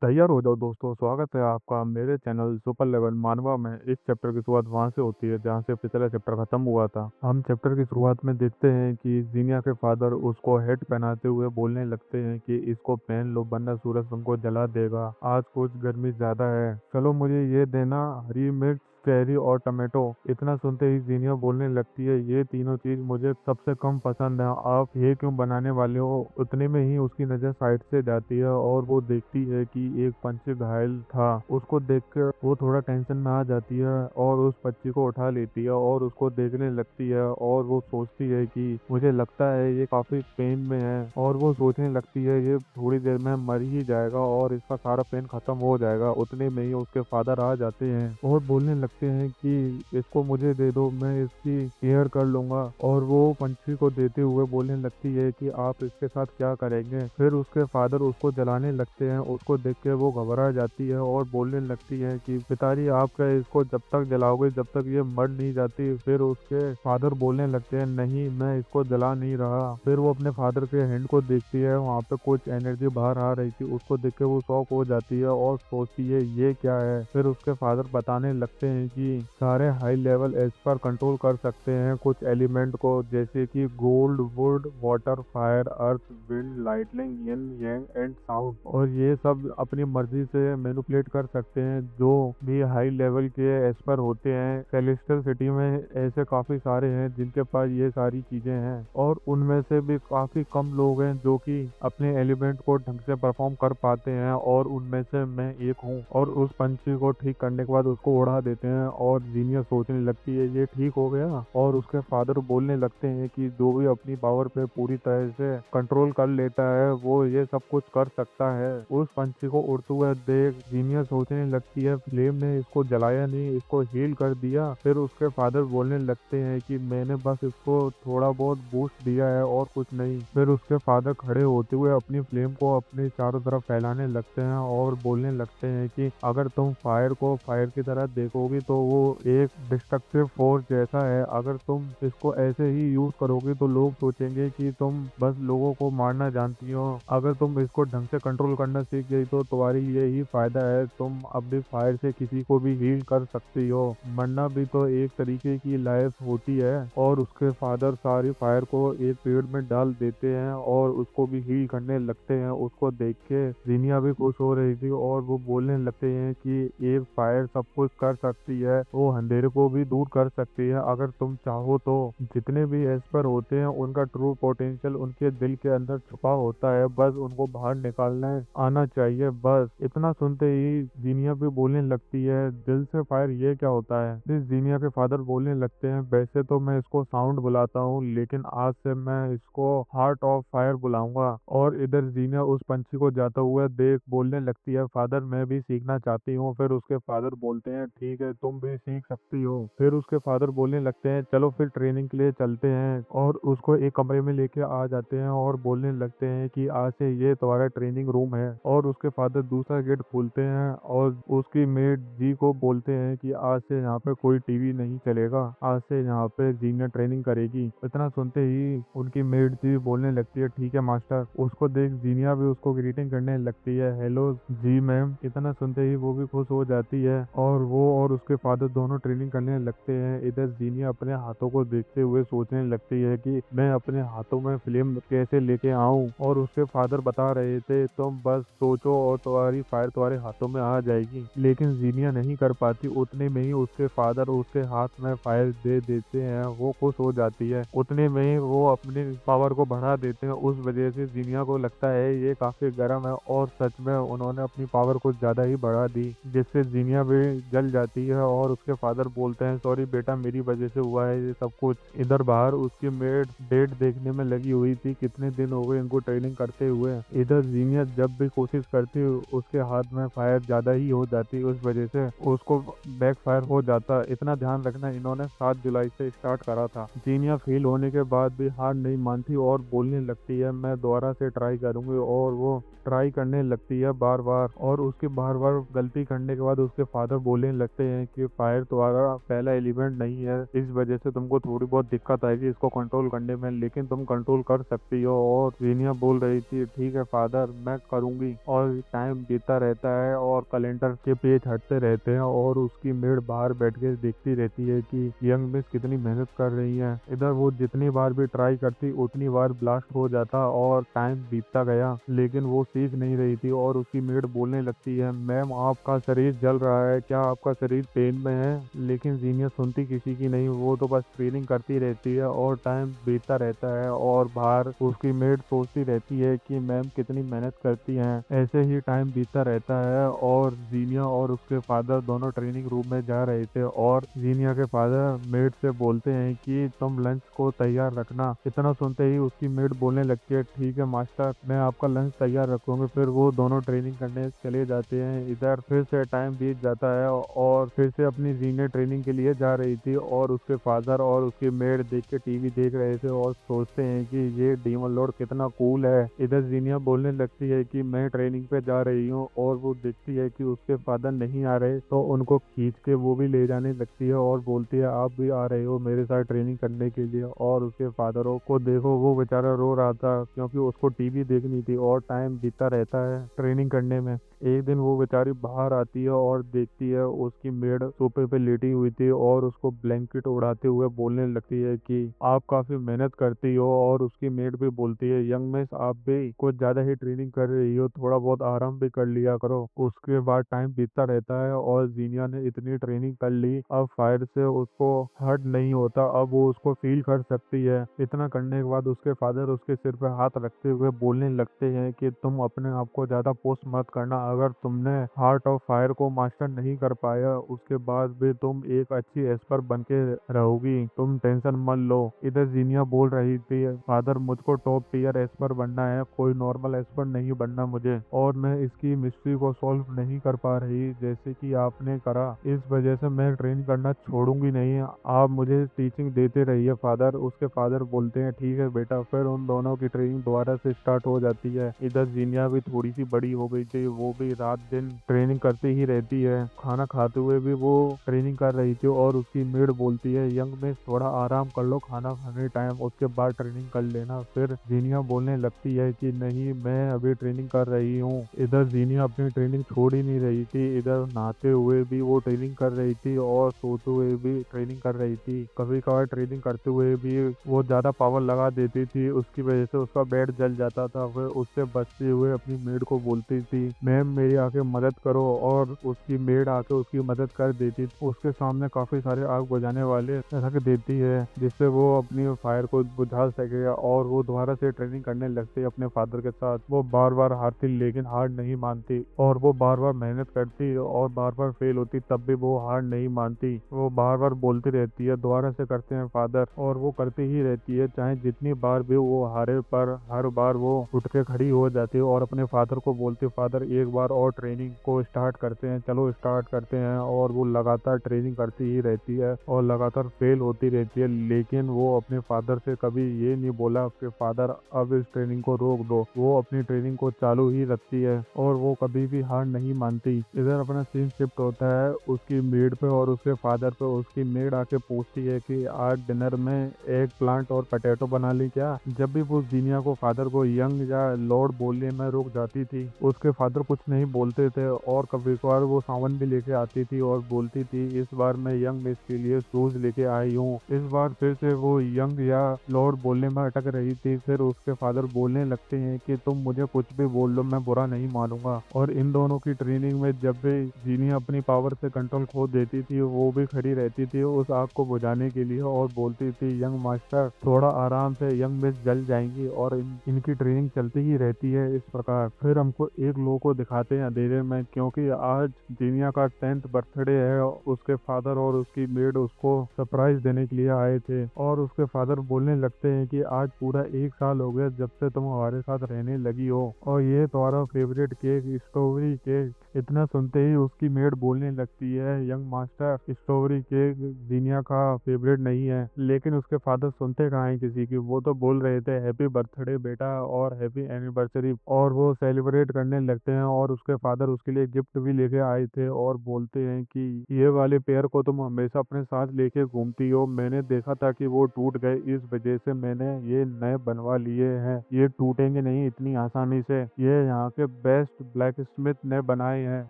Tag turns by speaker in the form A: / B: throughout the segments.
A: तैयार हो जाओ दोस्तों, स्वागत है आपका मेरे चैनल सुपर लेवल मानवा में। इस चैप्टर की शुरुआत वहां से होती है जहां से पिछला चैप्टर खत्म हुआ था। हम चैप्टर की शुरुआत में देखते हैं कि जीनिया के फादर उसको हेड पहनाते हुए बोलने लगते हैं कि इसको पहन लो वरना सूरज तुमको जला देगा। आज कुछ गर्मी ज्यादा है, चलो मुझे ये देना, हरी मिर्च, चेरी और टमाटो। इतना सुनते ही जीनिया बोलने लगती है, ये तीनों चीज मुझे सबसे कम पसंद है, आप ये क्यों बनाने वाले हो। उतने में ही उसकी नजर साइड से जाती है और वो देखती है कि एक पंछी घायल था। उसको देखकर वो थोड़ा टेंशन में आ जाती है और उस पक्षी को उठा लेती है और उसको देखने लगती है और वो सोचती है कि मुझे लगता है ये काफी पेन में है, और वो सोचने लगती है ये थोड़ी देर में मर ही जाएगा और इसका सारा पेन खत्म हो जाएगा। उतने में ही उसके फादर आ जाते हैं और बोलने लगते हैं कि इसको मुझे दे दो, मैं इसकी केयर कर लूंगा। और वो पंछी को देते हुए बोलने लगती है कि आप इसके साथ क्या करेंगे। फिर उसके फादर उसको जलाने लगते हैं। उसको देख के वो घबरा जाती है और बोलने लगती है कि पिताजी आप क्या इसको जब तक जलाओगे जब तक ये मर नहीं जाती। फिर उसके फादर बोलने लगते हैं नहीं, मैं इसको जला नहीं रहा। फिर वो अपने फादर के हैंड को देखती है, वहाँ पे कुछ एनर्जी बाहर आ रही थी। उसको देख के वो शॉक हो जाती है और सोचती है ये क्या है। फिर उसके फादर बताने लगते हैं कि सारे हाई लेवल एस्पर कंट्रोल कर सकते हैं कुछ एलिमेंट को, जैसे कि gold, would, water, fire, earth, wind, lightning, yin Yang and sound. और ये सब अपनी मर्जी से मैनिपुलेट कर सकते हैं जो भी हाई लेवल के एस्पर होते हैं। सेलेस्टियल सिटी में ऐसे काफी सारे हैं जिनके पास ये सारी चीजें हैं, और उनमें से भी काफी कम लोग हैं जो कि अपने एलिमेंट को ढंग से परफॉर्म कर पाते हैं, और उनमें से मैं एक हूँ। और उस पंछी को ठीक करने के बाद उसको उड़ा देते हैं और जीनिया सोचने लगती है ये ठीक हो गया। और उसके फादर बोलने लगते हैं कि जो भी अपनी पावर पे पूरी तरह से कंट्रोल कर लेता है वो ये सब कुछ कर सकता है। उस पंछी को उड़ते हुए देख जीनिया सोचने लगती है फ्लेम ने इसको जलाया नहीं, इसको हील कर दिया। फिर उसके फादर बोलने लगते हैं कि मैंने बस इसको थोड़ा बहुत बूस्ट दिया है और कुछ नहीं। फिर उसके फादर खड़े होते हुए अपनी फ्लेम को अपने चारों तरफ फैलाने लगते हैं और बोलने लगते हैं कि अगर तुम फायर को फायर की तरह देखोगी तो वो एक डिस्ट्रक्टिव फोर्स जैसा है। अगर तुम इसको ऐसे ही यूज करोगी तो लोग सोचेंगे कि तुम बस लोगों को मारना जानती हो। अगर तुम इसको ढंग से कंट्रोल करना सीख गई तो तुम्हारी यही फायदा है, तुम अपनी फायर से किसी को भी हील कर सकती हो। मरना भी तो एक तरीके की लाइफ होती है। और उसके फादर सारी फायर को एक पेड़ में डाल देते हैं और उसको भी हील करने लगते हैं। उसको देख के जीनिया भी खुश हो रही थी और वो बोलने लगते हैं कि एक फायर सब कुछ कर सकती है, वो अंधेरे को भी दूर कर सकती है अगर तुम चाहो तो। जितने भी एस्पर होते हैं उनका ट्रू पोटेंशियल उनके दिल के अंदर छुपा होता है, बस उनको बाहर निकालना आना चाहिए बस। इतना सुनते ही जीनिया भी बोलने लगती है दिल से फायर ये क्या होता है। फिर जीनिया के फादर बोलने लगते हैं वैसे तो मैं इसको साउंड बुलाता हूँ लेकिन आज से मैं इसको हार्ट ऑफ फायर बुलाऊंगा। और इधर जीनिया उस पंछी को जाता हुआ देख बोलने लगती है फादर मैं भी सीखना चाहती हूँ। फिर उसके फादर बोलते हैं ठीक है तुम भी सीख सकती हो। फिर उसके फादर बोलने लगते हैं चलो फिर ट्रेनिंग के लिए चलते हैं, और उसको एक कमरे में लेके आ जाते हैं और बोलने लगते हैं कि आज से ये तुम्हारा ट्रेनिंग रूम है। और उसके फादर दूसरा गेट खोलते हैं और उसकी मेड जी को बोलते हैं कि आज से यहाँ पे कोई टीवी नहीं चलेगा, आज से यहाँ पे जीनिया ट्रेनिंग करेगी। इतना सुनते ही उनकी मेड जी बोलने लगती है ठीक है मास्टर। उसको देख जीनिया भी उसको ग्रीटिंग करने लगती है हेलो जी मैम। इतना सुनते ही वो भी खुश हो जाती है और वो और उसके फादर दोनों ट्रेनिंग करने लगते हैं। इधर जीनिया अपने हाथों को देखते हुए सोचने लगती है कि मैं अपने हाथों में फ्लेम कैसे लेके आऊं। और उसके फादर बता रहे थे तुम बस सोचो और तुम्हारी फायर तुम्हारे हाथों में आ जाएगी, लेकिन जीनिया नहीं कर पाती। उतने में ही उसके फादर उसके हाथ में फायर दे देते हैं, वो खुश हो जाती है। उतने में ही वो अपनी पावर को बढ़ा देते हैं। उस वजह से जीनिया को लगता है ये काफी गर्म है, और सच में उन्होंने अपनी पावर कुछ ज्यादा ही बढ़ा दी, जिससे जीनिया भी जल जाती है। और उसके फादर बोलते हैं सॉरी बेटा मेरी वजह से हुआ है ये सब कुछ। इधर बाहर उसकी मेड डेट देखने में लगी हुई थी, कितने दिन हो गए इनको ट्रेनिंग करते हुए। इधर जीनिया जब भी कोशिश करती उसके हाथ में फायर ज्यादा ही हो जाती, उस वजह से उसको बैक फायर हो जाता। इतना ध्यान रखना इन्होंने 7 जुलाई से स्टार्ट करा था। जीनिया फेल होने के बाद भी हार नहीं मानती और बोलने लगती है मैं दोबारा से ट्राई करूंगी, और वो ट्राई करने लगती है बार बार। और उसके बार बार गलती करने के बाद उसके फादर बोलने लगते हैं हैं कि फायर तुम्हारा पहला एलिमेंट नहीं है, इस वजह से तुमको थोड़ी बहुत दिक्कत आएगी इसको कंट्रोल करने में, लेकिन तुम कंट्रोल कर सकती हो। और जीनिया बोल रही थी ठीक है फादर मैं करूंगी। और टाइम बीतता रहता है और कैलेंडर के पेज हटते रहते हैं और उसकी मेड बाहर बैठ के देखती रहती है कि यंग मिस कितनी मेहनत कर रही है। इधर वो जितनी बार भी ट्राई करती उतनी बार ब्लास्ट हो जाता और टाइम बीतता गया, लेकिन वो सीख नहीं रही थी। और उसकी मेड बोलने लगती है मैम आपका शरीर जल रहा है, क्या आपका शरीर पेन में है? लेकिन जीनिया सुनती किसी की नहीं, वो तो बस ट्रेनिंग करती रहती है और टाइम बीतता रहता है। और बाहर उसकी मेड सोचती रहती है कि मैम कितनी मेहनत करती हैं। ऐसे ही टाइम बीतता रहता है और जीनिया और उसके फादर दोनों ट्रेनिंग रूम में जा रहे थे और जीनिया के फादर मेड से बोलते हैं कि तुम लंच को तैयार रखना। इतना सुनते ही उसकी मेड बोलने लगती है ठीक है मास्टर मैं आपका लंच तैयार रखूंगी। फिर वो दोनों ट्रेनिंग करने चले जाते हैं। इधर फिर से टाइम बीत जाता है और फिर से अपनी जीनिया ट्रेनिंग के लिए जा रही थी और उसके फादर और उसकी मेड देख के टीवी देख रहे थे और सोचते हैं कि ये डीमन लॉर्ड कितना कूल है। इधर जीनिया बोलने लगती है कि मैं ट्रेनिंग पे जा रही हूँ और वो देखती है कि उसके फादर नहीं आ रहे तो उनको खींच के वो भी ले जाने लगती है और बोलती है आप भी आ रहे हो मेरे साथ ट्रेनिंग करने के लिए। और उसके फादरों को देखो वो बेचारा रो रहा था क्योंकि उसको टीवी देखनी थी और टाइम बीतता रहता है ट्रेनिंग करने में। एक दिन वो बेचारी बाहर आती है और देखती है उसकी मेड सोफे पे लेटी हुई थी और उसको ब्लैंकेट उड़ाते हुए बोलने लगती है कि आप काफी मेहनत करती हो। और उसकी मेड भी बोलती है यंग मिस आप भी कुछ ज्यादा ही ट्रेनिंग कर रही हो, थोड़ा बहुत आराम भी कर लिया करो। उसके बाद टाइम बीतता रहता है और जीनिया ने इतनी ट्रेनिंग कर ली अब फायर से उसको हर्ट नहीं होता, अब वो उसको फील कर सकती है। इतना करने के बाद उसके फादर उसके सिर पे हाथ रखते हुए बोलने लगते हैं कि तुम अपने आप को ज्यादा पोस्ट मत करना, अगर तुमने हार्ट ऑफ फायर को मास्टर नहीं कर पाया उसके बाद भी तुम एक अच्छी एस्पर बन के रहोगी, तुम टेंशन मत लो। इधर जीनिया बोल रही थी फादर मुझको टॉप टीयर एस्पर बनना है, कोई नॉर्मल एस्पर नहीं बनना मुझे, और मैं इसकी मिस्ट्री को सॉल्व नहीं कर पा रही जैसे कि आपने करा, इस वजह से मैं ट्रेन करना छोड़ूंगी नहीं, आप मुझे टीचिंग देते रहिए फादर। उसके फादर बोलते हैं ठीक है बेटा। फिर उन दोनों की ट्रेनिंग दोबारा से स्टार्ट हो जाती है। इधर जीनिया भी थोड़ी सी बड़ी हो गई थी, वो भी रात दिन ट्रेनिंग करती ही रहती है, खाना खाते हुए भी वो ट्रेनिंग कर रही थी। और उसकी मेड बोलती है यंग में थोड़ा आराम कर लो खाना खाने टाइम, उसके बाद ट्रेनिंग कर लेना। फिर जीनिया बोलने लगती है कि नहीं मैं अभी ट्रेनिंग कर रही हूँ। इधर जीनिया अपनी ट्रेनिंग छोड़ ही नहीं रही थी, इधर नहाते हुए भी वो ट्रेनिंग कर रही थी और सोते हुए भी ट्रेनिंग कर रही थी। कभी कभार ट्रेनिंग करते हुए भी वो ज्यादा पावर लगा देती थी, उसकी वजह से उसका बेड जल जाता था। फिर उससे बचते हुए अपनी मेड को बोलती थी मैम मेरी आके मदद करो, और उसकी मेड आके उसकी मदद कर देती। उसके सामने काफी सारे आग बुझाने वाले रख देती है जिससे वो अपनी फायर को बुझा सके और वो दोबारा से ट्रेनिंग करने लगती है अपने फादर के साथ। वो बार बार हारती लेकिन हार नहीं मानती और वो बार बार मेहनत करती और बार बार फेल होती तब भी वो हार नहीं मानती। वो बार बार बोलती रहती है दोबारा से करते हैं फादर, और वो करती ही रहती है चाहे जितनी बार भी वो हारे, पर हर बार वो उठ के खड़ी हो जाती है और अपने फादर को बोलती फादर एक बार और ट्रेनिंग को स्टार्ट करते हैं, चलो स्टार्ट करते हैं। और वो लगातार ट्रेनिंग करती ही रहती है और लगातार फेल होती रहती है, लेकिन वो अपने फादर से कभी ये नहीं बोला कि फादर अब इस ट्रेनिंग को रोक दो। वो अपनी ट्रेनिंग को चालू ही रखती है और वो कभी भी हार नहीं मानती। इधर अपना सीन शिफ्ट होता है उसकी मेड पे और उसके फादर पे। उसकी मेड आके पूछती है कि आज डिनर में एग प्लांट और पटेटो बना ली क्या। जब भी वो जीनिया को फादर को यंग या लॉर्ड बोलने में रोक जाती थी उसके फादर कुछ नहीं बोलते थे और कभी कभार वो सावन भी लेके आती थी और बोलती थी इस बार मैं यंग मिस के लिए शूज लेके आई हूँ। इस बार फिर से वो यंग या लॉर्ड बोलने में अटक रही थी। फिर उसके फादर बोलने लगते हैं कि तुम मुझे कुछ भी बोल लो मैं बुरा नहीं मानूंगा। और इन दोनों की ट्रेनिंग में जब भी जीनिया अपनी पावर से कंट्रोल खो देती थी वो भी खड़ी रहती थी उस आग को बुझाने के लिए और बोलती थी यंग मास्टर थोड़ा आराम से, यंग मिस जल जाएंगी। और इनकी ट्रेनिंग चलती ही रहती है इस प्रकार। फिर हमको एक लोग को दिखाते हैं अंधेरे में क्योंकि आज जीनिया का 10th बर्थडे है। उसके फादर और उसकी मेड उसको सरप्राइज देने के लिए आए थे और उसके फादर बोलने लगते हैं कि आज पूरा 1 साल हो गया जब से तुम हमारे साथ रहने लगी हो और ये तुम्हारा फेवरेट केक स्ट्रॉबेरी केक। इतना सुनते ही उसकी मेड बोलने लगती है यंग मास्टर स्ट्रॉबेरी केक जीनिया का फेवरेट नहीं है। लेकिन उसके फादर सुनते कहाँ हैं किसी की, वो तो बोल रहे थे हैप्पी बर्थडे बेटा और हैप्पी एनिवर्सरी, और वो सेलिब्रेट करने लगते हैं। और उसके फादर उसके लिए गिफ्ट भी लेके आए थे और बोलते हैं कि ये वाले पेयर को तुम हमेशा अपने साथ लेके घूमती हो, मैंने देखा था कि वो टूट गए, इस वजह से मैंने ये नए बनवा लिए हैं। ये टूटेंगे नहीं इतनी आसानी से। ये यहाँ के बेस्ट ब्लैक स्मिथ ने बनाए हैं।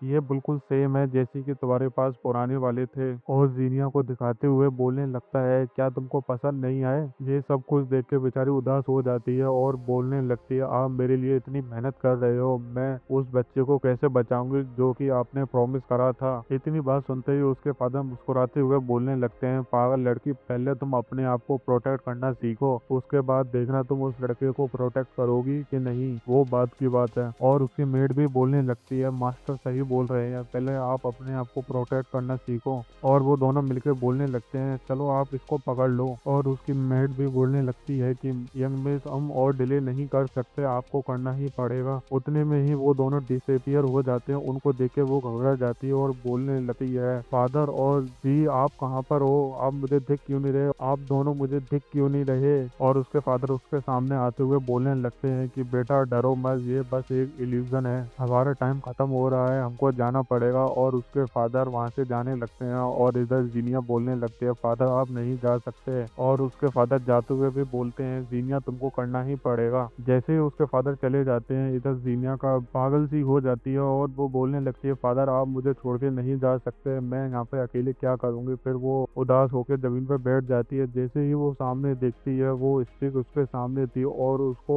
A: ये बिल्कुल सेम है जैसे कि तुम्हारे पास पुराने वाले थे। और जीनिया को दिखाते हुए बोलने लगता है, क्या तुमको पसंद नहीं आए? ये सब कुछ देख के बेचारी उदास हो जाती है और बोलने लगती है, आप मेरे लिए इतनी मेहनत कर रहे हो, मैं उस बच्चे को कैसे बचाऊंगी जो कि आपने प्रॉमिस करा था। इतनी बात सुनते ही उसके फादर मुस्कुराते हुए बोलने लगते हैं, पागल लड़की, पहले तुम अपने आप को प्रोटेक्ट करना सीखो, उसके बाद देखना तुम उस लड़के को प्रोटेक्ट करोगी कि नहीं, वो बात की बात है। और उसकी मेड भी बोलने लगती है, मास्टर सही बोल रहे हैं, पहले आप अपने आप को प्रोटेक्ट करना सीखो। और वो दोनों मिलकर बोलने लगते हैं, चलो आप इसको पकड़ लो। और उसकी मेड भी बोलने लगती है कि यंग मिस, हम और डिले नहीं कर सकते, आपको करना ही पड़ेगा। उतने में ही वो दोनों डिसअपियर हो जाते हैं। उनको देख के वो घबरा जाती है और बोलने लगती है, फादर और जी आप कहाँ पर हो? आप मुझे दिख क्यों नहीं रहे? आप दोनों मुझे दिख क्यों नहीं रहे? और उसके फादर उसके सामने आते हुए बोलने लगते हैं कि बेटा डरो मत, ये बस एक इल्यूजन है, हमारा टाइम खत्म हो रहा है, हमको जाना पड़ेगा। और उसके फादर वहाँ से जाने लगते हैं और इधर जीनिया बोलने लगती है, फादर आप नहीं जा सकते। और उसके फादर जाते हुए भी बोलते हैं, जीनिया तुमको करना ही पड़ेगा। जैसे ही उसके फादर चले जाते हैं, इधर जीनिया का पागल सी हो जाती है और वो बोलने लगती है, फादर आप मुझे छोड़ के नहीं जा सकते, मैं यहाँ पे अकेले क्या करूंगी। फिर वो उदास होकर जमीन पर बैठ जाती है। जैसे ही वो सामने देखती है, वो स्टिक उसके सामने थी और उसको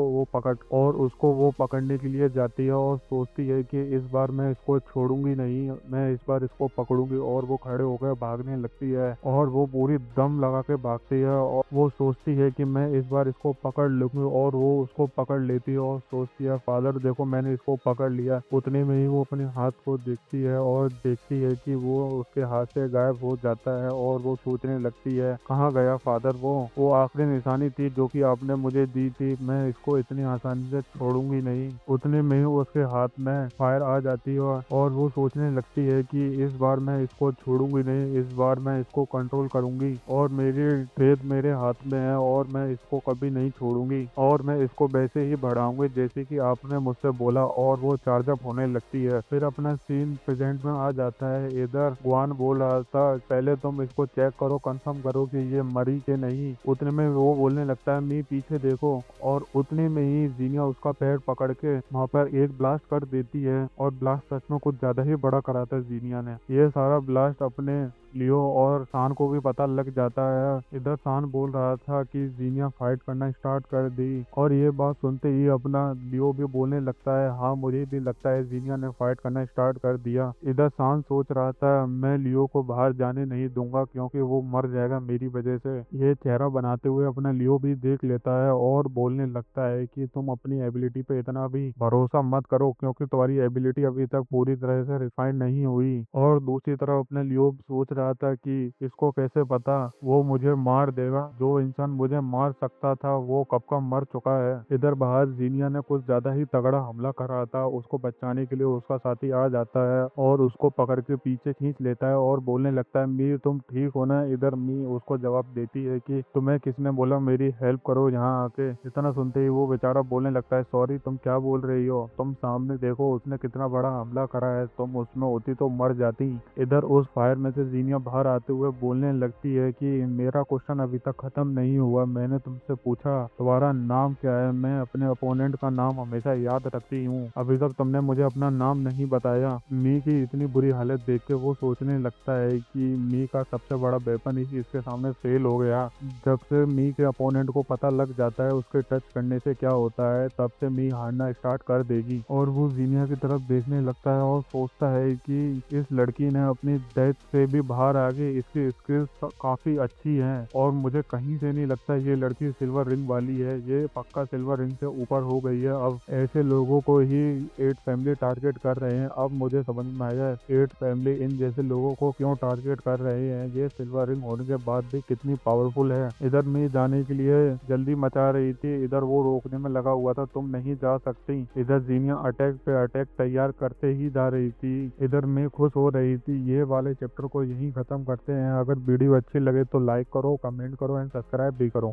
A: वो पकड़ने के लिए जाती है और सोचती है कि इस बार मैं इसको छोड़ूंगी नहीं, मैं इस बार इसको पकड़ूंगी। और वो खड़े होकर भागने लगती है और वो पूरी दम लगा के भागती है और वो सोचती है कि मैं इस बार इसको पकड़ लूंगी। और वो उसको पकड़ लेती है और सोचती है, फादर देखो मैंने इसको पकड़ लिया। उतने में ही वो अपने हाथ को देखती है और देखती है कि वो उसके हाथ से गायब हो जाता है। और वो सोचने लगती है, कहाँ गया फादर? वो आखिरी निशानी थी जो कि आपने मुझे दी थी, मैं इसको इतनी आसानी से छोड़ूंगी नहीं। उतने में ही उसके हाथ में फायर आ जाती है और वो सोचने लगती है कि इस बार मैं इसको छोड़ूंगी नहीं, इस बार मैं इसको कंट्रोल करूंगी और मेरी फेथ मेरे हाथ में है और मैं इसको कभी नहीं छोड़ूंगी और मैं इसको वैसे ही बढ़ाऊंगी जैसे कि आपने मुझसे बोला। और वो चार्ज अप होने लगती है। फिर अपना सीन प्रेजेंट में आ जाता है। इधर गुआन बोल रहा था, पहले तुम इसको चेक करो, कंफर्म करो कि ये मरी के नहीं। उतने में वो बोलने लगता है, मी पीछे देखो। और उतने में ही जीनिया उसका पैर पकड़ के वहाँ पर एक ब्लास्ट कर देती है और ब्लास्ट सच में कुछ ज्यादा ही बड़ा करा था जीनिया ने। ये सारा ब्लास्ट अपने लियो और सान को भी पता लग जाता है। इधर सान बोल रहा था कि जीनिया फाइट करना स्टार्ट कर दी और ये बात सुनते ही अपना लियो भी बोलने लगता है, हाँ मुझे भी लगता है जीनिया ने फाइट करना स्टार्ट कर दिया। इधर सान सोच रहा था, मैं लियो को बाहर जाने नहीं दूंगा क्योंकि वो मर जाएगा मेरी वजह से। ये चेहरा बनाते हुए अपना लियो भी देख लेता है और बोलने लगता है कि तुम अपनी एबिलिटी पे इतना भी भरोसा मत करो क्योंकि तुम्हारी एबिलिटी अभी तक पूरी तरह से रिफाइंड नहीं हुई। और दूसरी तरफ अपने लियो सोच रहा था कि इसको कैसे पता, वो मुझे मार देगा, जो इंसान मुझे मार सकता था वो कब का मर चुका है। इधर बाहर जीनिया ने कुछ ज्यादा ही तगड़ा हमला करा था, उसको बचाने के लिए उसका साथी आ जाता है और उसको पकड़ के पीछे खींच लेता है और बोलने लगता है, मी तुम ठीक हो ना? इधर मी उसको जवाब देती है कि तुम्हें किसने बोला मेरी हेल्प करो यहाँ आके? इतना सुनते ही वो बेचारा बोलने लगता है, सॉरी तुम क्या बोल रही हो, तुम सामने देखो उसने कितना बड़ा हमला करा है, तुम उसमें होती तो मर जाती। इधर उस फायर में से जीनिया बाहर आते हुए बोलने लगती है कि मेरा क्वेश्चन अभी तक खत्म नहीं हुआ, मैंने तुमसे पूछा तुम्हारा नाम क्या है, मैं अपने अपोनेंट का नाम हमेशा याद रखती हूँ, अभी तक तुमने मुझे अपना नाम नहीं बताया। मी की इतनी बुरी हालत देख के वो सोचने लगता है कि मी का सबसे बड़ा वेपन ही इसके सामने फेल हो गया। जब से मी के अपोनेंट को पता लग जाता है उसके टच करने से क्या होता है, तब से मी हारना स्टार्ट कर देगी। और वो जीनिया की तरफ देखने लगता है और सोचता है कि इस लड़की ने अपनी डेथ से भी बाहर आ गई, इसकी स्किल्स काफी अच्छी हैं और मुझे कहीं से नहीं लगता ये लड़की सिल्वर रिंग वाली है, ये पक्का सिल्वर रिंग से ऊपर हो गई है। अब ऐसे लोगों को ही एट फैमिली टारगेट कर रहे हैं। अब मुझे समझ में आया एट फैमिली इन जैसे लोगों को क्यों टारगेट कर रहे हैं, ये सिल्वर रिंग होने के बाद भी कितनी पावरफुल है। इधर मैं जाने के लिए जल्दी मचा रही थी, इधर वो रोकने में लगा हुआ था, तुम नहीं जा सकती। इधर जीनिया अटैक पे अटैक तैयार करते ही जा रही थी। इधर मैं खुश हो रही थी। ये वाले चैप्टर को यहीं खत्म करते हैं। अगर वीडियो अच्छी लगे तो लाइक करो, कमेंट करो एंड सब्सक्राइब भी करो।